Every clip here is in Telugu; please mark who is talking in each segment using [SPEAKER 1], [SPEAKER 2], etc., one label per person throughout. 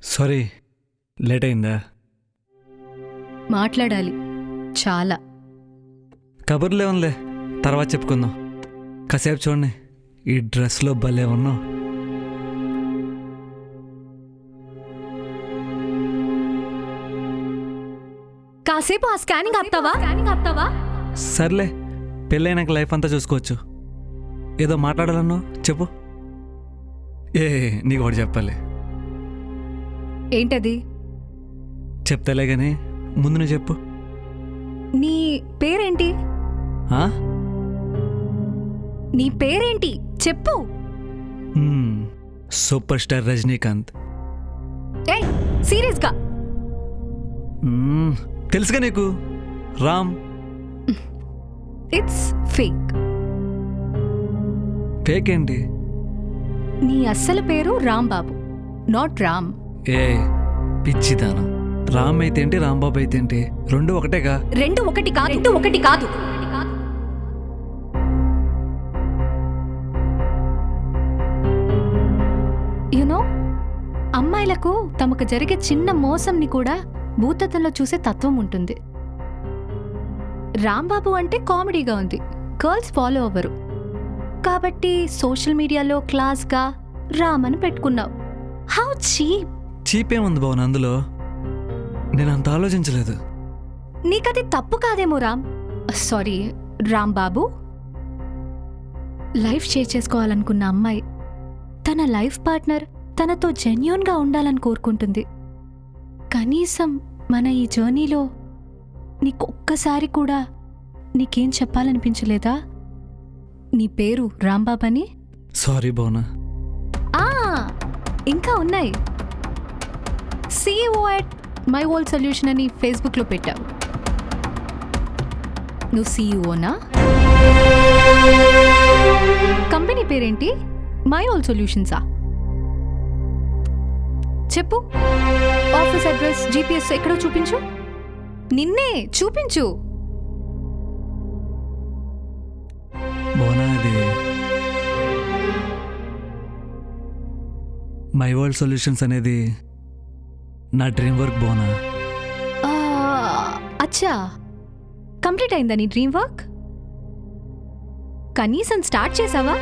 [SPEAKER 1] సారీ, లేట్ అయిందా?
[SPEAKER 2] మాట్లాడాలి చాలా.
[SPEAKER 1] కబుర్లే ఉందిలే, తర్వాత చెప్పుకుందాం. కాసేపు చూడండి, ఈ డ్రెస్లో భలే ఉన్నావు.
[SPEAKER 2] కాసేపు ఆ స్కానింగ్ ఆపుతావా?
[SPEAKER 1] సర్లే, పెళ్ళైనాక లైఫ్ అంతా చూసుకోవచ్చు. ఏదో మాట్లాడాలన్నావు, చెప్పు. నీకు ఒకటి చెప్పాలి.
[SPEAKER 2] ఏంటది?
[SPEAKER 1] చెప్తాలే కానీ ముందు నువ్వు చెప్పు.
[SPEAKER 2] నీ పేరేంటి?
[SPEAKER 1] ఆ?
[SPEAKER 2] నీ పేరేంటి చెప్పు.
[SPEAKER 1] Super star Rajinikanth.
[SPEAKER 2] ఏయ్, సీరియస్గా?
[SPEAKER 1] తెలుసుగా నీకు, రామ్.
[SPEAKER 2] It's fake.
[SPEAKER 1] ఫేక్ ఏంటి?
[SPEAKER 2] నీ అస్సలు పేరు రాంబాబు, నాట్ రామ్.
[SPEAKER 1] పిచ్చిదానా, రామ్ అయితే ఏంటి, రాంబాబు అయితే ఏంటి, రెండు ఒకటేగా.
[SPEAKER 2] రెండు ఒకటి కాదు. యునో, అమ్మాయిలకు తమకు జరిగే చిన్న మోసంని కూడా భూతత్వంలో చూసే తత్వం ఉంటుంది. రాంబాబు అంటే కామెడీగా ఉంది, గర్ల్స్ ఫాలో అవ్వరు కాబట్టి సోషల్ మీడియాలో క్లాస్గా రామ్ అని పెట్టుకున్నావు. How cheap.
[SPEAKER 1] చీపేముంది బావన్ అందులో? నేను అంత ఆలోచించలేదు.
[SPEAKER 2] నీకది తప్పు కాదేమో Ram, sorry Rambabu. Life share చేసుకోవాలనుకున్న అమ్మాయి తన లైఫ్ పార్ట్నర్ తనతో జెన్యూన్గా ఉండాలని కోరుకుంటుంది. కనీసం మన ఈ జర్నీలో నీకొక్కసారి కూడా నీకేం చెప్పాలనిపించలేదా? నీ పేరు రాంబాబు అని.
[SPEAKER 1] సారీ బోనా.
[SPEAKER 2] ఇంకా ఉన్నాయి. CEO at my old solution అని ఫేస్బుక్లో పెట్టావు. నువ్వు CEOనా? కంపెనీ పేరేంటి? మై ఓల్డ్ సొల్యూషన్సా? చెప్పు. ఆఫీస్ అడ్రస్, GPS ఎక్కడో చూపించు. నిన్నే చూపించు.
[SPEAKER 1] బోనా, అది మై వరల్డ్ సొల్యూషన్స్ అనేది నా డ్రీమ్ వర్క్ బోనా.
[SPEAKER 2] అచ్చా, కంప్లీట్ అయిందా నీ డ్రీమ్ వర్క్? కనీసం స్టార్ట్ చేసావా?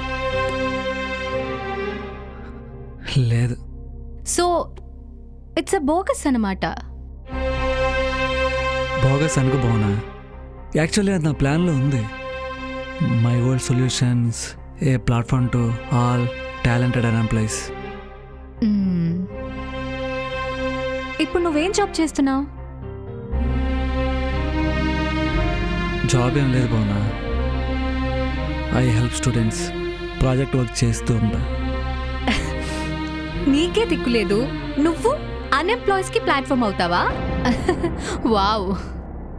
[SPEAKER 1] లేదు.
[SPEAKER 2] సో ఇట్స్ అ బోగస్ అన్నమాట.
[SPEAKER 1] బోగస్ అనుకో బోనా, యాక్చువల్లీ అది నా ప్లాన్లో ఉంది. My world solutions a platform to all talented and employees.
[SPEAKER 2] ఇప్పుడు నువ్వేం జాబ్ చేస్తున్నావు?
[SPEAKER 1] జాబ్ ఏం లేదు Bona, I help students, project work చేస్తూ ఉంటా.
[SPEAKER 2] నీకే దిక్కులేదు, నువ్వు అన్ఎంప్లాయీస్కి ప్లాట్ఫామ్ అవుతావా? వావ్.